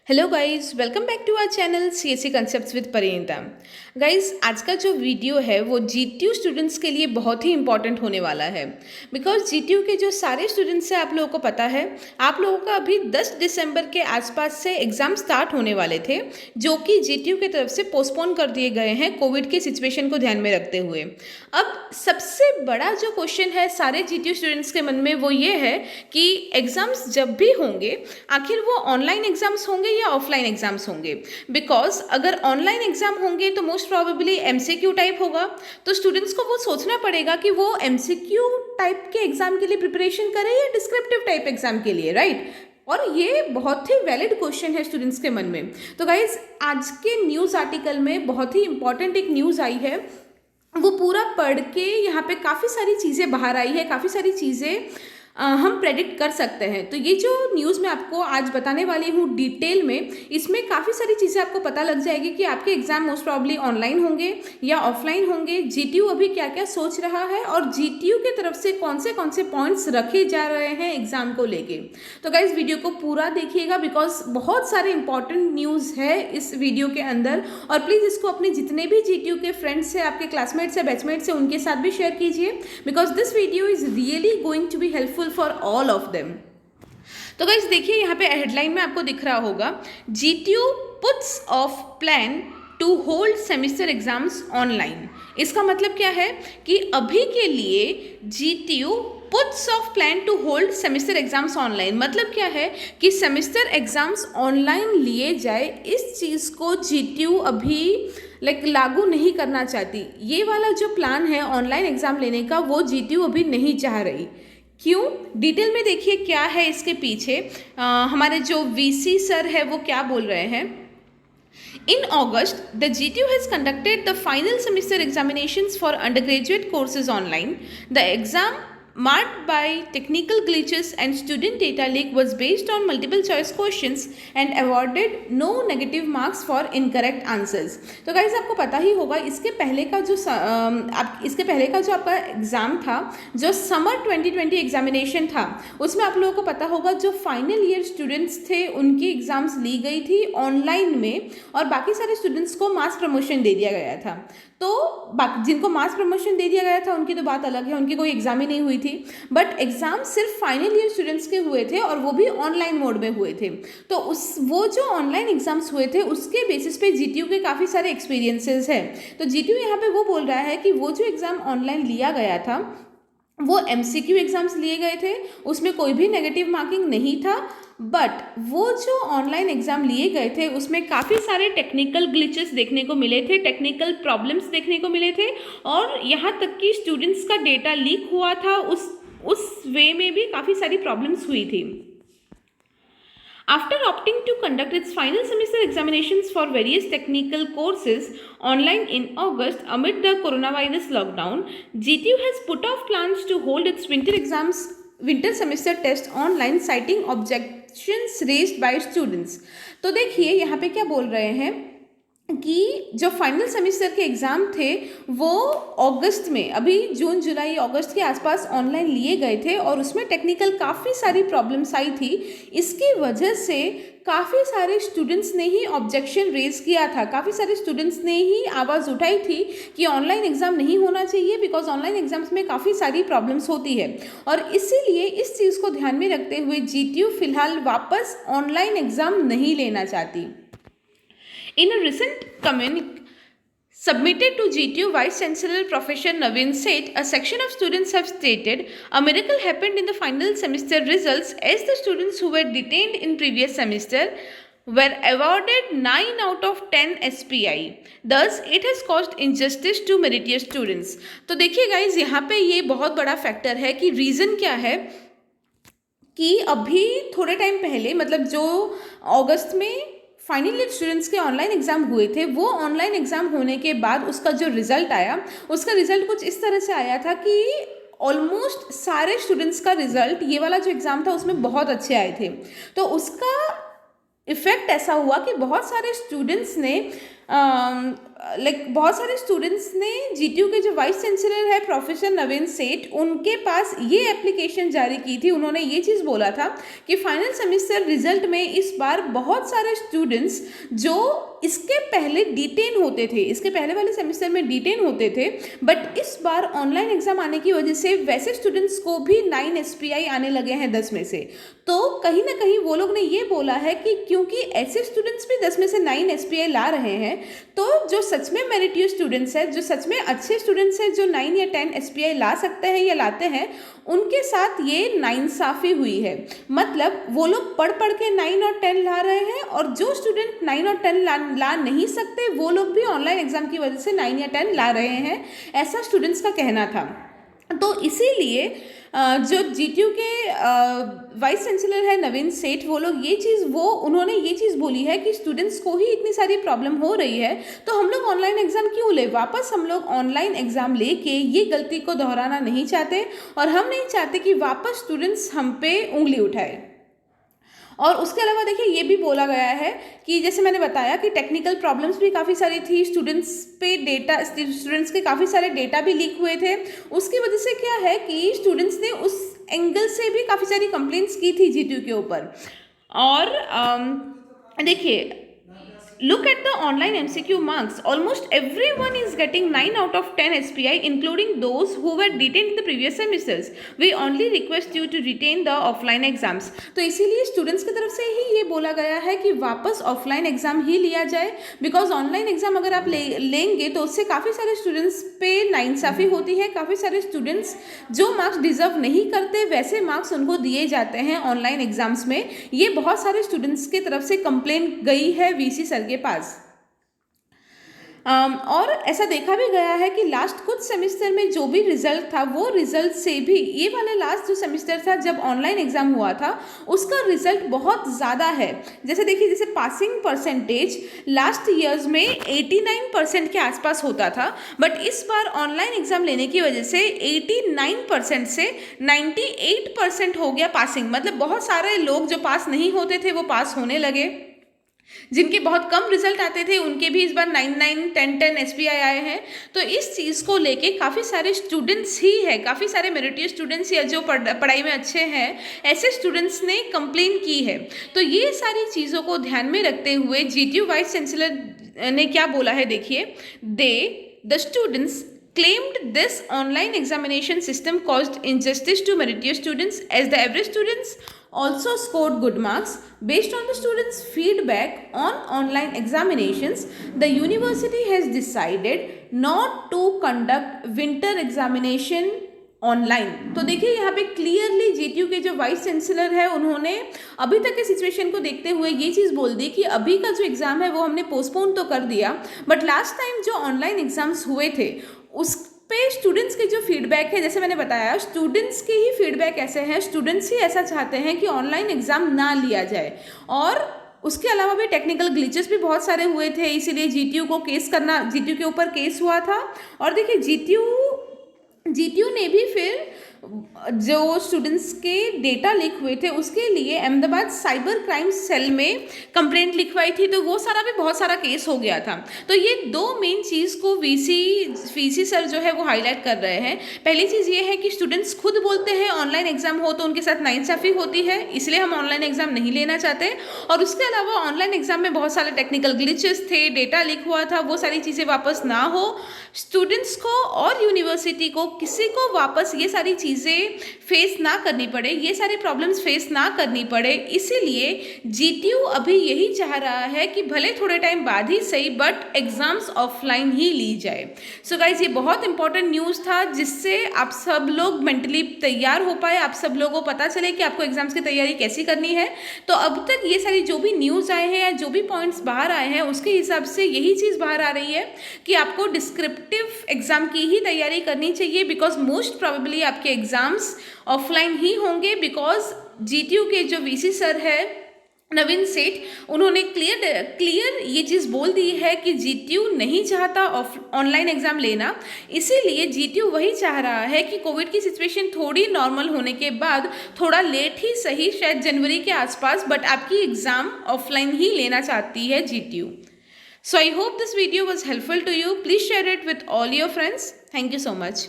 Hello guys, welcome back to our channel CSC concepts with Parinita. Guys, आज का जो video है वो जीटीयू स्टूडेंट्स के लिए बहुत ही इंपॉर्टेंट होने वाला है। बिकॉज जीटीयू के जो सारे स्टूडेंट्स हैं, आप लोगों को पता है, आप लोगों का अभी 10 दिसंबर के आसपास से एग्ज़ाम स्टार्ट होने वाले थे, जो कि जीटीयू की तरफ से पोस्टपोन कर दिए गए हैं कोविड की सिचुएशन को ध्यान में रखते हुए। अब सबसे बड़ा जो क्वेश्चन है सारे जीटीयू स्टूडेंट्स के मन में वो ये है कि एग्ज़ाम्स जब भी होंगे, आखिर वो ऑनलाइन एग्ज़ाम्स होंगे या ऑफलाइन एग्जाम्स होंगे। बिकॉज अगर ऑनलाइन एग्जाम होंगे तो मोस्ट प्रोबेबली एमसीक्यू टाइप होगा, तो स्टूडेंट्स को वो सोचना पड़ेगा कि वो एमसीक्यू टाइप के एग्जाम के लिए प्रिपरेशन करें या डिस्क्रिप्टिव टाइप एग्जाम के लिए, राइट। और ये बहुत ही वैलिड क्वेश्चन है स्टूडेंट्स के मन में। तो गाइज, आज के न्यूज़ आर्टिकल में बहुत ही इंपॉर्टेंट एक न्यूज़ आई है, वो पूरा पढ़ के यहाँ पे काफ़ी सारी चीज़ें बाहर आई है, काफ़ी सारी चीज़ें हम प्रेडिक्ट कर सकते हैं। तो ये जो न्यूज़ मैं आपको आज बताने वाली हूँ डिटेल में, इसमें काफ़ी सारी चीज़ें आपको पता लग जाएगी कि आपके एग्ज़ाम मोस्ट प्रॉब्ली ऑनलाइन होंगे या ऑफलाइन होंगे, जीटीयू अभी क्या क्या सोच रहा है और जीटीयू की तरफ से कौन से पॉइंट्स रखे जा रहे हैं एग्ज़ाम को लेके। तो गाइस, वीडियो को पूरा देखिएगा बिकॉज बहुत सारे इंपॉर्टेंट न्यूज़ है इस वीडियो के अंदर। और प्लीज़ इसको अपने जितने भी जीटीयू के फ्रेंड्स हैं, आपके क्लासमेट्स हैं, बैचमेट्स हैं, उनके साथ भी शेयर कीजिए because this video is really going to be helpful for all of them. तो गाइस, देखिए यहाँ पे हेडलाइन में आपको दिख रहा होगा, GTU puts off plan to hold semester exams online. इसका मतलब क्या है कि अभी के लिए GTU puts off plan to hold semester exams online. मतलब क्या है कि सेमेस्टर एग्जाम्स ऑनलाइन लिए जाए, इस चीज़ को जीटीयू अभी लागू नहीं करना चाहती। ये वाला जो प्लान है ऑनलाइन एग्जाम लेने का, वो जीटीयू अभी नहीं चाह रही। क्यों? डिटेल में देखिए क्या है इसके पीछे। हमारे जो वीसी सर है वो क्या बोल रहे हैं। In August, the GTU has conducted the final semester examinations for undergraduate courses online. The exam, marked by technical glitches and student data leak, was based on multiple choice questions and awarded no negative marks for incorrect answers. तो guys, आपको पता ही होगा इसके पहले का जो आपका exam था, जो समर 2020 एग्जामिनेशन था, उसमें आप लोगों को पता होगा जो फाइनल ईयर स्टूडेंट्स थे उनकी एग्ज़ाम्स ली गई थी ऑनलाइन में और बाकी सारे स्टूडेंट्स को मास प्रमोशन दे दिया गया था। तो जिनको मास प्रमोशन दे दिया गया था उनकी तो बात अलग है, उनकी कोई एग्ज़ाम ही नहीं हुई थी, बट एग्ज़ाम सिर्फ फाइनल ईयर स्टूडेंट्स के हुए थे और वो भी ऑनलाइन मोड में हुए थे। तो वो जो ऑनलाइन एग्ज़ाम्स हुए थे उसके बेसिस पे जीटीयू के काफ़ी सारे एक्सपीरियंसेस हैं। तो जीटीयू यहाँ पे वो बोल रहा है कि वो जो एग्ज़ाम ऑनलाइन लिया गया था वो एमसीक्यू एग्ज़ाम्स लिए गए थे, उसमें कोई भी नेगेटिव मार्किंग नहीं था, बट वो जो ऑनलाइन एग्ज़ाम लिए गए थे उसमें काफ़ी सारे टेक्निकल ग्लिचेस देखने को मिले थे, टेक्निकल प्रॉब्लम्स देखने को मिले थे और यहाँ तक कि स्टूडेंट्स का डेटा लीक हुआ था, उस वे में भी काफ़ी सारी प्रॉब्लम्स हुई थी। After opting to conduct its final semester examinations for various technical courses online in August amid the coronavirus lockdown, GTU has put off plans to hold its winter semester test online, citing objections raised by students. तो देखिए यहाँ पे क्या बोल रहे हैं कि जो फाइनल सेमेस्टर के एग्ज़ाम थे वो अगस्त में, अभी जून जुलाई अगस्त के आसपास ऑनलाइन लिए गए थे और उसमें टेक्निकल काफ़ी सारी प्रॉब्लम्स आई थी। इसकी वजह से काफ़ी सारे स्टूडेंट्स ने ही ऑब्जेक्शन रेज किया था, काफ़ी सारे स्टूडेंट्स ने ही आवाज़ उठाई थी कि ऑनलाइन एग्ज़ाम नहीं होना चाहिए बिकॉज ऑनलाइन एग्ज़ाम्स में काफ़ी सारी प्रॉब्लम्स होती है। और इसीलिए इस चीज़ को ध्यान में रखते हुए जीटीयू फिलहाल वापस ऑनलाइन एग्ज़ाम नहीं लेना चाहती। In a recent communique submitted to GTU Vice Chancellor Professor Naveen Seth, a section of students have stated a miracle happened in the final semester results as the students who were detained in previous semester were awarded 9 out of 10 SPI. Thus, it has caused injustice to meritorious students. तो देखिए guys, यहाँ पे ये बहुत बड़ा factor है कि reason क्या है कि अभी थोड़े टाइम पहले, मतलब जो अगस्त में फाइनल ईयर स्टूडेंट्स के ऑनलाइन एग्ज़ाम हुए थे, वो ऑनलाइन एग्ज़ाम होने के बाद उसका जो रिज़ल्ट आया, उसका रिज़ल्ट कुछ इस तरह से आया था कि ऑलमोस्ट सारे स्टूडेंट्स का रिज़ल्ट, ये वाला जो एग्ज़ाम था उसमें बहुत अच्छे आए थे। तो उसका इफ़ेक्ट ऐसा हुआ कि बहुत सारे स्टूडेंट्स ने बहुत सारे स्टूडेंट्स ने जीटीयू के जो वाइस चांसलर है प्रोफेसर नवीन सेठ, उनके पास ये एप्लीकेशन जारी की थी। उन्होंने ये चीज़ बोला था कि फाइनल सेमेस्टर रिजल्ट में इस बार बहुत सारे स्टूडेंट्स जो इसके पहले डिटेन होते थे, इसके पहले वाले सेमेस्टर में डिटेन होते थे, बट इस बार ऑनलाइन एग्जाम आने की वजह से वैसे स्टूडेंट्स को भी 9 SPI आने लगे हैं 10 में से। तो कहीं ना कहीं वो लोग ने ये बोला है कि क्योंकि ऐसे स्टूडेंट्स भी 10 में से 9 SPI ला रहे हैं, तो जो सच में मेरिटियस स्टूडेंट्स हैं, जो सच में अच्छे स्टूडेंट्स हैं, जो 9 या 10 SPI ला सकते हैं या लाते हैं, उनके साथ ये नाइंसाफ़ी हुई है। मतलब वो लोग पढ़ पढ़ के 9 और 10 ला रहे हैं, और जो स्टूडेंट 9 और 10 ला नहीं सकते वो लोग भी ऑनलाइन एग्जाम की वजह से 9 या 10 ला रहे हैं, ऐसा स्टूडेंट्स का कहना था। तो इसीलिए जो जीटीयू के वाइस चांसलर है नवीन सेठ, उन्होंने ये चीज़ बोली है कि स्टूडेंट्स को ही इतनी सारी प्रॉब्लम हो रही है, तो हम लोग ऑनलाइन एग्ज़ाम क्यों ले, वापस हम लोग ऑनलाइन एग्ज़ाम लेके ये गलती को दोहराना नहीं चाहते, और हम नहीं चाहते कि वापस स्टूडेंट्स हम पे उंगली उठाए। और उसके अलावा देखिए ये भी बोला गया है कि जैसे मैंने बताया कि टेक्निकल प्रॉब्लम्स भी काफ़ी सारी थी, स्टूडेंट्स के काफ़ी सारे डेटा भी लीक हुए थे। उसकी वजह से क्या है कि स्टूडेंट्स ने उस एंगल से भी काफ़ी सारी कंप्लेंट्स की थी जीटीयू के ऊपर। और देखिए, look at the online MCQ marks. Almost everyone is getting 9 out of 10 SPI, including those who were detained in the previous semesters. We only request you to retain the offline exams. तो इसीलिए students की तरफ से ही ये बोला गया है कि वापस ऑफलाइन एग्जाम ही लिया जाए, बिकॉज ऑनलाइन एग्जाम अगर आप लेंगे तो उससे काफ़ी सारे स्टूडेंट्स पे नाइंसाफ़ी होती है। काफ़ी सारे स्टूडेंट्स जो मार्क्स डिजर्व नहीं करते वैसे मार्क्स उनको दिए जाते हैं ऑनलाइन एग्जाम्स में। ये बहुत सारे स्टूडेंट्स की तरफ से कंप्लेंट गई है वीसी सर के पास। और ऐसा देखा भी गया है कि लास्ट कुछ सेमेस्टर में जो भी रिजल्ट था, वो रिजल्ट से भी ये वाला लास्ट जो सेमेस्टर था जब ऑनलाइन एग्जाम हुआ था, उसका रिजल्ट बहुत ज़्यादा है। जैसे देखिए, जैसे पासिंग परसेंटेज लास्ट ईयर्स में 89% के आसपास होता था, बट इस बार ऑनलाइन एग्जाम लेने की वजह से 89% से 98% हो गया पासिंग। मतलब बहुत सारे लोग जो पास नहीं होते थे वो पास होने लगे, जिनके बहुत कम रिजल्ट आते थे उनके भी इस बार 9 10 SPI आए हैं। तो इस चीज़ को लेके काफ़ी सारे स्टूडेंट्स ही है, काफ़ी सारे मेरिटियस स्टूडेंट्स या जो पढ़ाई में अच्छे हैं, ऐसे स्टूडेंट्स ने कंप्लेन की है। तो ये सारी चीज़ों को ध्यान में रखते हुए जीटीयू वाइस चांसलर ने क्या बोला है, देखिए, the students claimed this online examination system caused injustice to meritorious students, as the average students also scored good marks. Based on the students' feedback on online examinations, the university has decided not to conduct winter examination online. तो देखिए यहाँ पे clearly GTU के जो vice chancellor है उन्होंने अभी तक के सिचुएशन को देखते हुए ये चीज़ बोल दी कि अभी का जो एग्ज़ाम है वो हमने पोस्टपोन तो कर दिया, बट लास्ट टाइम जो ऑनलाइन एग्ज़ाम्स हुए थे उस पे स्टूडेंट्स के जो फीडबैक है, जैसे मैंने बताया, स्टूडेंट्स के ही फीडबैक ऐसे हैं, स्टूडेंट्स ही ऐसा चाहते हैं कि ऑनलाइन एग्ज़ाम ना लिया जाए। और उसके अलावा भी टेक्निकल ग्लिचेस भी बहुत सारे हुए थे, इसीलिए जीटीयू के ऊपर केस हुआ था। और देखिए जीटीयू ने भी फिर जो स्टूडेंट्स के डेटा लीक हुए थे उसके लिए अहमदाबाद साइबर क्राइम सेल में कंप्लेंट लिखवाई थी, तो वो सारा भी बहुत सारा केस हो गया था। तो ये दो मेन चीज़ को वीसी सर जो है वो हाईलाइट कर रहे हैं। पहली चीज़ ये है कि स्टूडेंट्स खुद बोलते हैं ऑनलाइन एग्जाम हो तो उनके साथ नाइंसाफ़ी होती है, इसलिए हम ऑनलाइन एग्जाम नहीं लेना चाहते। और उसके अलावा ऑनलाइन एग्जाम में बहुत सारे टेक्निकल ग्लिचेस थे, डेटा लीक हुआ था, वो सारी चीज़ें वापस ना हो, स्टूडेंट्स को और यूनिवर्सिटी को किसी को वापस ये सारी चीज़ें फेस ना करनी पड़े, ये सारे प्रॉब्लम्स फेस ना करनी पड़े। इसीलिए जीटीयू अभी यही चाह रहा है कि भले थोड़े टाइम बाद ही सही, बट एग्जाम्स ऑफलाइन ही ली जाए। सो गाइज, ये बहुत इंपॉर्टेंट न्यूज़ था जिससे आप सब लोग मेंटली तैयार हो पाए, आप सब लोगों को पता चले कि आपको एग्जाम्स की तैयारी कैसी करनी है। तो अब तक ये सारी जो भी न्यूज़ आए हैं या जो भी पॉइंट्स बाहर आए हैं उसके हिसाब से यही चीज़ बाहर आ रही है कि आपको डिस्क्रिप्टिव एग्जाम की ही तैयारी करनी चाहिए, बिकॉज मोस्ट प्रोबेबली आपके एग्जाम्स ऑफलाइन ही होंगे। बिकॉज जीटीयू के जो वीसी सर है नवीन सेठ, उन्होंने क्लियर ये चीज़ बोल दी है कि जीटीयू नहीं चाहता ऑनलाइन एग्जाम लेना। इसीलिए जीटीयू वही चाह रहा है कि कोविड की सिचुएशन थोड़ी नॉर्मल होने के बाद, थोड़ा लेट ही सही, शायद जनवरी के आसपास, बट आपकी एग्ज़ाम ऑफलाइन ही लेना चाहती है GTU. So I hope this video was helpful to you. Please share it with all your friends. Thank you so much.